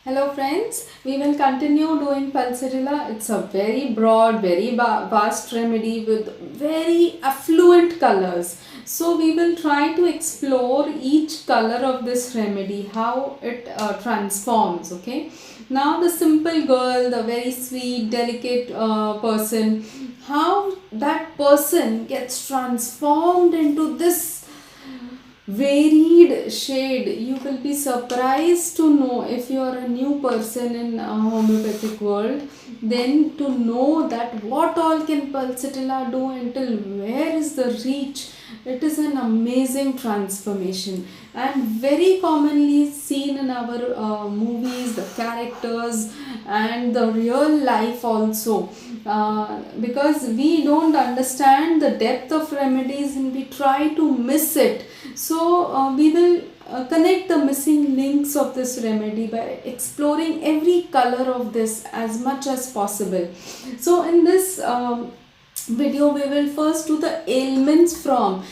Hello friends, we will continue doing Pulsatilla. It's a very broad, very vast remedy with very affluent colors. So we will try to explore each color of this remedy, how it transforms, okay. Now the simple girl, the very sweet, delicate person, how that person gets transformed into this varied shade. You will be surprised to know, if you are a new person in homeopathic world, then to know that what all can pulsatilla do, until where is the reach. It is an amazing transformation and very commonly seen in our movies, the characters and the real life also, because we don't understand the depth of remedies and we try to miss it. So we will connect the missing links of this remedy by exploring every color of this as much as possible. So in this video we will first do the ailments from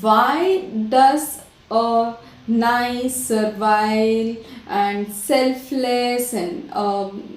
why does a nice, servile and selfless and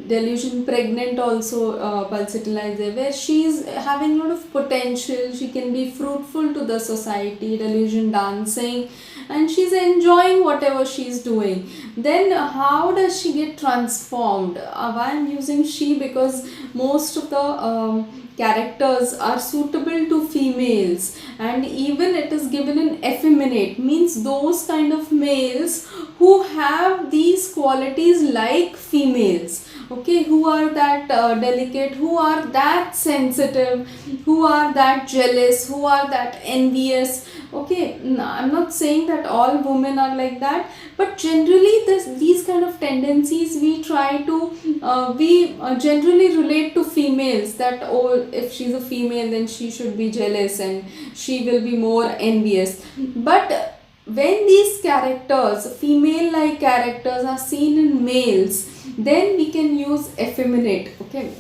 delusion pregnant also pulsatilla is there, where she is having a lot of potential, she can be fruitful to the society, delusion dancing, and she's enjoying whatever she's doing. Then how does she get transformed? Why I'm using she, because most of the characters are suitable to females, and even it is given in effeminate, means those kind of males who have these qualities like females, okay, who are that delicate, who are that sensitive, who are that jealous, who are that envious. Okay, I'm not saying that all women are like that, but generally these kind of tendencies we try to we generally relate to females, that oh, if she's a female then she should be jealous and she will be more envious. But when these characters, female like characters, are seen in males, then we can use effeminate, okay.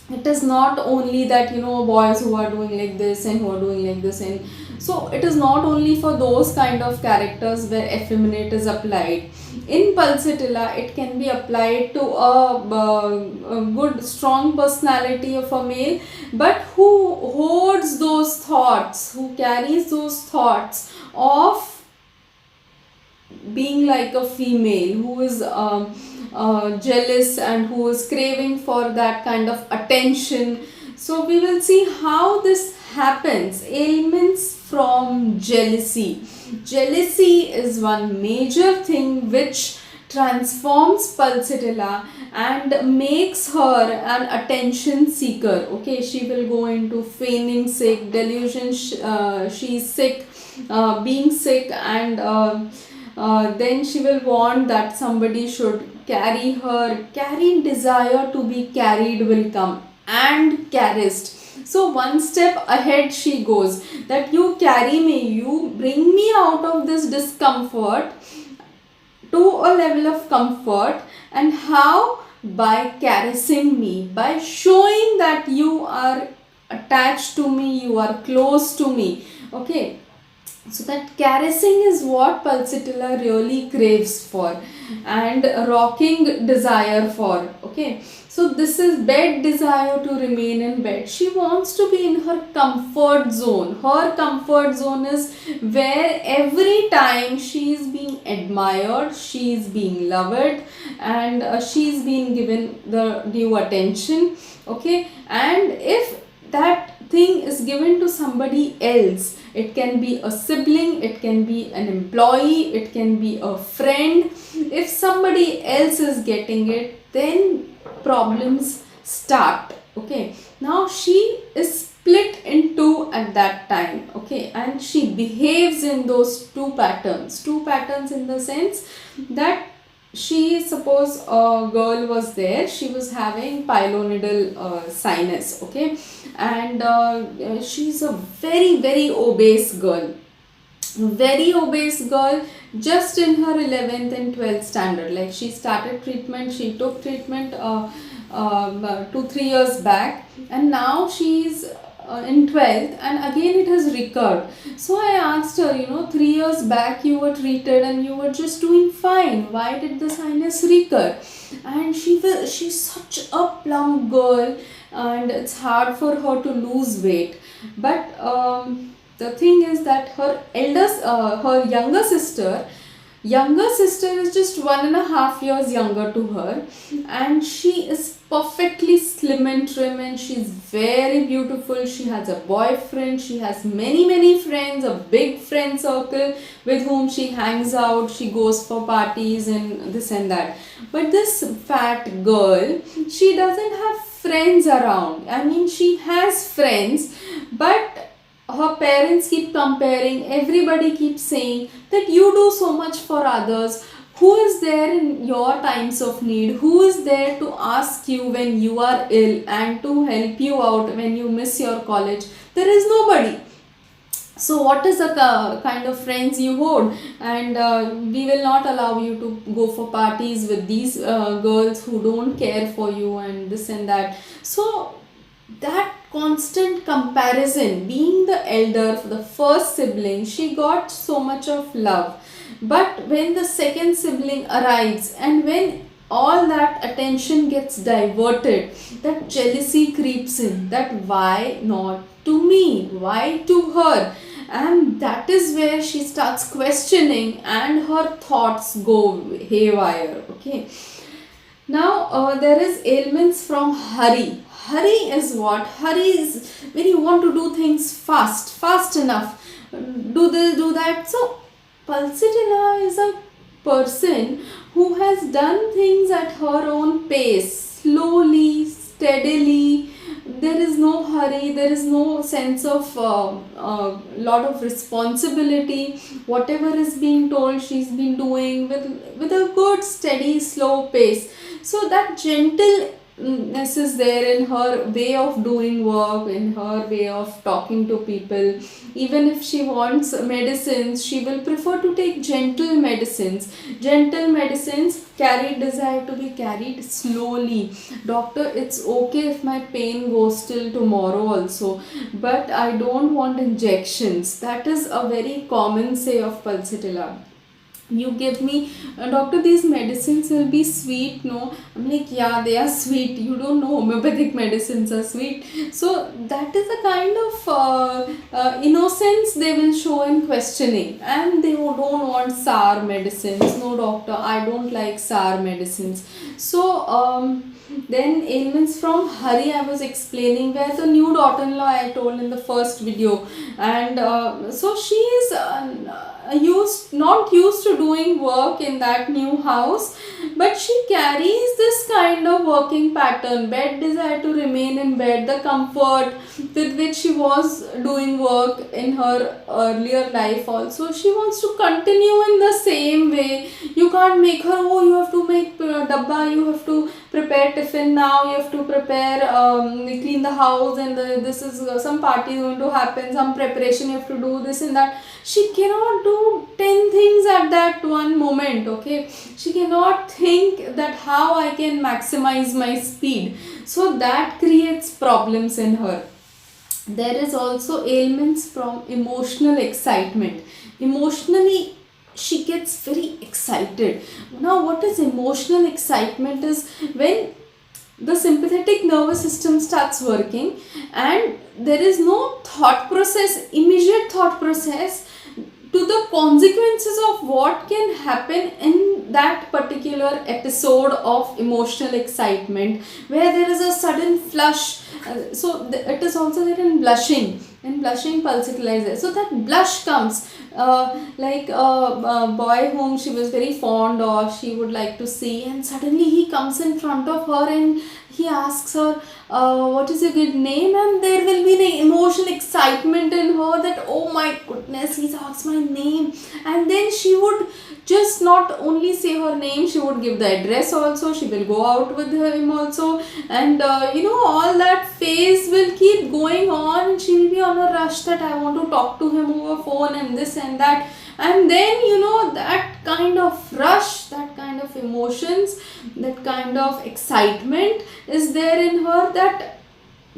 It is not only that, boys who are doing like this and who are doing like this, and so it is not only for those kind of characters where effeminate is applied. In pulsatilla it can be applied to a good strong personality of a male, but who hoards those thoughts, who carries those thoughts of being like a female, who is jealous and who is craving for that kind of attention. So we will see how this happens. Ailments from jealousy. Jealousy is one major thing which transforms pulsatilla and makes her an attention seeker. Okay, she will go into feigning sick, delusion, she's sick, being sick, and then she will want that somebody should carry her. Carrying desire to be carried will come, and caressed. So one step ahead she goes, that you carry me, you bring me out of this discomfort to a level of comfort. And how? By caressing me, by showing that you are attached to me, you are close to me. Okay, so that caressing is what pulsatilla really craves for, and rocking desire for. Okay, so this is bed desire, to remain in bed. She wants to be in her comfort zone. Her comfort zone is where every time she is being admired, she is being loved, and she is being given the due attention. Okay, and if that thing is given to somebody else, it can be a sibling, it can be an employee, it can be a friend. If somebody else is getting it, then problems start. Okay, now she is split in two at that time. Okay, and she behaves in those two patterns in the sense that, she, suppose a girl was there, she was having pilonidal sinus. Okay, and she's a very obese girl, very obese girl, just in her 11th and 12th standard. Like, she started treatment, she took treatment 2-3 years back, and now she's in 12th, and again it has recurred. So I asked her, 3 years back you were treated and you were just doing fine, why did the sinus recur? and she's such a plump girl, and it's hard for her to lose weight. But the thing is that her younger sister is just 1.5 years younger to her, and she is perfectly slim and trim, and she's very beautiful. She has a boyfriend, she has many friends, a big friend circle with whom she hangs out, she goes for parties and this and that. But this fat girl, she doesn't have friends around. I mean, she has friends, but her parents keep comparing, everybody keeps saying that you do so much for others. Who is there in your times of need? Who is there to ask you when you are ill and to help you out when you miss your college? There is nobody. So what is the kind of friends you hold? And we will not allow you to go for parties with these girls who don't care for you and this and that. So that constant comparison, being the elder for the first sibling, she got so much of love. But when the second sibling arrives, and when all that attention gets diverted, that jealousy creeps in, that why not to me, why to her? And that is where she starts questioning, and her thoughts go haywire. Okay, now there is ailments from hurry. Hurry is what? Hurry is when you want to do things fast enough. Do this, do that. So Pulsatilla is a person who has done things at her own pace, slowly, steadily. There is no hurry, there is no sense of lot of responsibility. Whatever is being told, she's been doing with a good, steady, slow pace. So that gentleness is there in her way of doing work, in her way of talking to people. Even if she wants medicines, she will prefer to take gentle medicines. Gentle medicines desired to be carried slowly. Doctor, it's okay if my pain goes till tomorrow also, but I don't want injections. That is a very common say of Pulsatilla. You give me, doctor, these medicines will be sweet. No, I'm like, yeah, they are sweet. You don't know homeopathic medicines are sweet. So that is a kind of innocence they will show in questioning, and they don't want sour medicines. No, doctor, I don't like sour medicines. So then ailments from hurry, I was explaining, where the new daughter-in-law I told in the first video. And so she is not used to doing work in that new house, but she carries this kind of working pattern. Bed desire to remain in bed, the comfort with which she was doing work in her earlier life also, she wants to continue in the same way. You can't make her, oh, you have to make dabba, you have to prepare tiffin now, you have to prepare clean the house, and this is some party is going to happen, some preparation you have to do, this and that. She cannot do 10 things at that one moment. Okay, she cannot think that how I can maximize my speed. So that creates problems in her. There is also ailments from emotional excitement. Emotionally, she gets very excited. Now, what is emotional excitement? Is when the sympathetic nervous system starts working, and there is no immediate thought process to the consequences of what can happen in that particular episode of emotional excitement, where there is a sudden flush. It is also there in blushing. In blushing, Pulsatilla is there. So that blush comes, like a boy whom she was very fond of, she would like to see, and suddenly he comes in front of her and he asks her, what is your good name? And there will be the emotional excitement in her that, oh my goodness, he's asked my name. And then she would just not only say her name, she would give the address also, she will go out with him also, and all that phase will keep going on, and she will be on a rush that I want to talk to him over phone and this and that. And then that kind of rush, that kind of emotions, that kind of excitement is there in her, that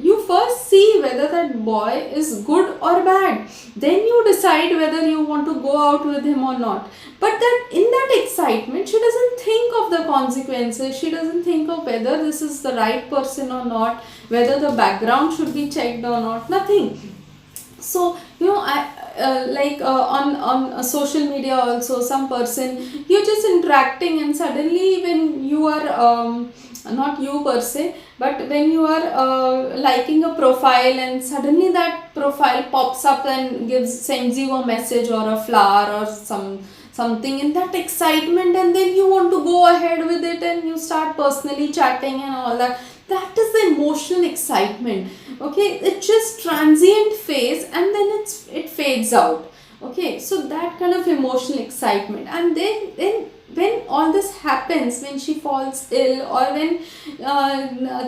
you first see whether that boy is good or bad, then you decide whether you want to go out with him or not. But that in that excitement, she doesn't think of the consequences, she doesn't think of whether this is the right person or not, whether the background should be checked or not, nothing. So I on social media also, some person, you're just interacting, and suddenly when you are not you per se, but when you are liking a profile, and suddenly that profile pops up and sends you a message or a flower or something in that excitement, and then you want to go ahead with it, and you start personally chatting and all that. That is the emotional excitement. Okay, it's just transient phase, and then it fades out. Okay, so that kind of emotional excitement, and then when all this happens, when she falls ill, or when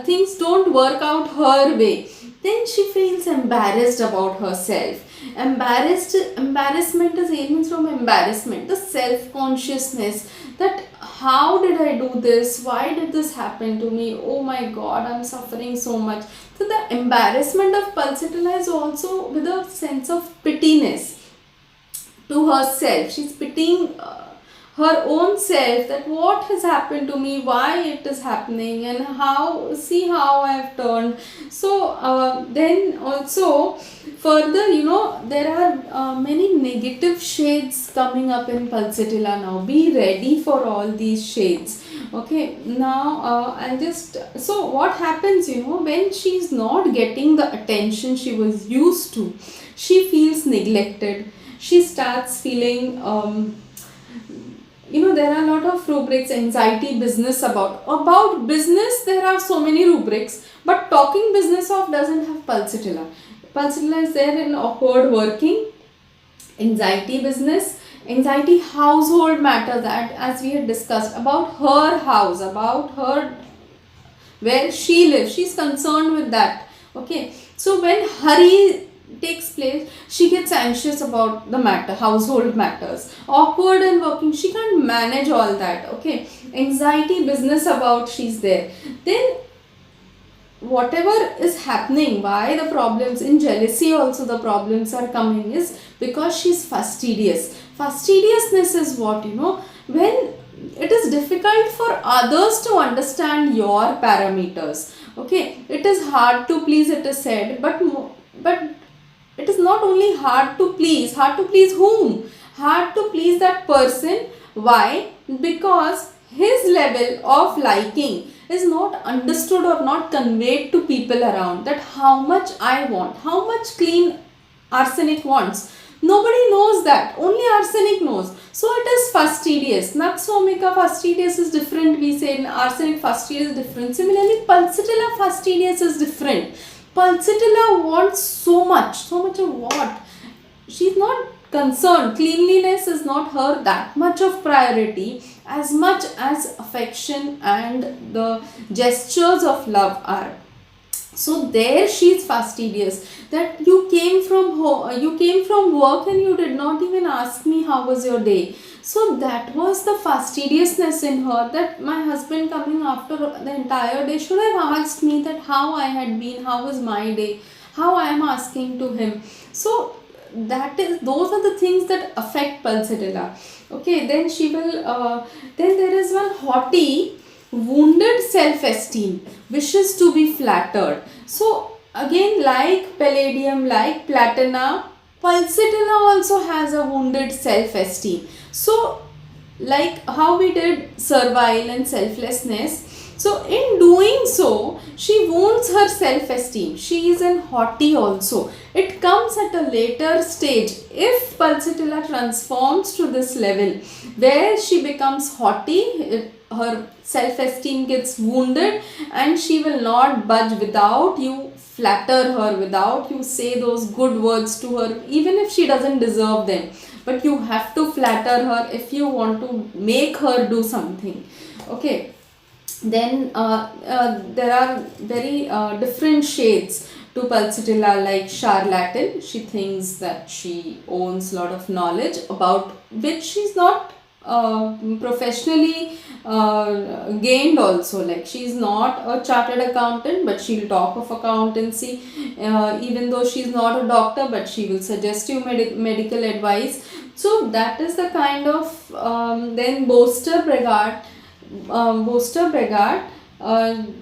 things don't work out her way, then she feels embarrassed about herself. Embarrassment is aiming from embarrassment, the self consciousness, that how did I do this, why did this happen to me, oh my god, I'm suffering so much. So the embarrassment of Pulsatilla is also with a sense of pittiness to herself. She's pitying her own self, that what has happened to me, why it is happening, and how I have turned. So then also further, there are many negative shades coming up in Pulsatilla now. Be ready for all these shades. Okay, now I'll just, so what happens, when she's not getting the attention she was used to, she feels neglected. She starts feeling there are a lot of rubrics, anxiety, business, about business there are so many rubrics, but talking business of doesn't have Pulsatilla. Pulsatilla is there in awkward working, anxiety business, anxiety household matter, that as we had discussed, about her house, about her where she lives, she's concerned with that. Okay, so when hurry takes place, she gets anxious about the household matters. Awkward and working, she can't manage all that. Okay, anxiety business about, she's there. Then whatever is happening, why the problems in jealousy also the problems are coming, is because she's fastidious. Fastidiousness is what, when it is difficult for others to understand your parameters. Okay, it is hard to please, it is said, but it is not only hard to please whom? Hard to please that person. Why? Because his level of liking is not understood or not conveyed to people around, that how much I want, how much clean arsenic wants. Nobody knows that, only arsenic knows. So it is fastidious. Naxomika fastidious is different, we say, in arsenic fastidious is different. Similarly, Pulsatilla fastidious is different. Pulsatilla wants so much of what? She's not concerned. Cleanliness is not her that much of priority, as much as affection and the gestures of love are. So there she's fastidious, that you came from work and you did not even ask me how was your day. So that was the fastidiousness in her, that my husband coming after the entire day should have asked me that how I had been, how was my day, how I am asking to him. So those are the things that affect Pulsatilla. Okay, then she will then there is one haughty, wounded self-esteem, wishes to be flattered. So again, like palladium, like platina, Pulsatilla also has a wounded self-esteem. So like how we did servile and selflessness, so in doing so, she wounds her self-esteem. She is an haughty also. It comes at a later stage. If Pulsatilla transforms to this level, where she becomes haughty, her self-esteem gets wounded, and she will not budge without you flatter her, without you say those good words to her, even if she doesn't deserve them. But you have to flatter her if you want to make her do something. Okay. Then there are very different shades to Pulsatilla, like charlatan. She thinks that she owns a lot of knowledge about which she's not professionally gained also. Like, she's not a chartered accountant, but she'll talk of accountancy. Even though she's not a doctor, but she will suggest you medical advice. So that is the kind of then boaster braggart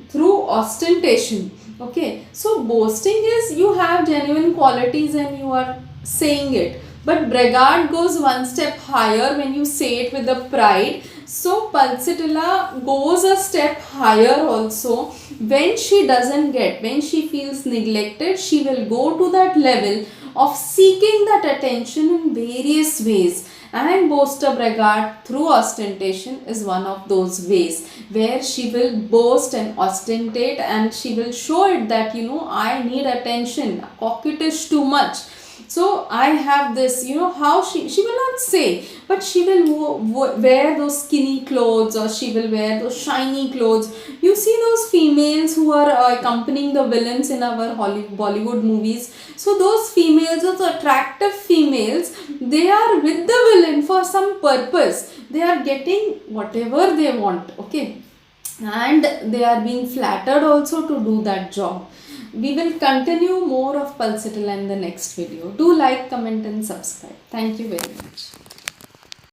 through ostentation. Okay, so boasting is you have genuine qualities and you are saying it, but braggart goes one step higher when you say it with the pride. So Pulsatilla goes a step higher also. When she feels neglected, she will go to that level of seeking that attention in various ways. And boaster braggart through ostentation is one of those ways where she will boast and ostentate, and she will show it that, I need attention, coquettish too much. So I have this, how she will not say, but she will wear those skinny clothes, or she will wear those shiny clothes. You see those females who are accompanying the villains in our Bollywood movies. So those females, those attractive females, they are with the villain for some purpose. They are getting whatever they want, okay, and they are being flattered also to do that job. We will continue more of Pulsatilla in the next video. Do like, comment and subscribe. Thank you very much.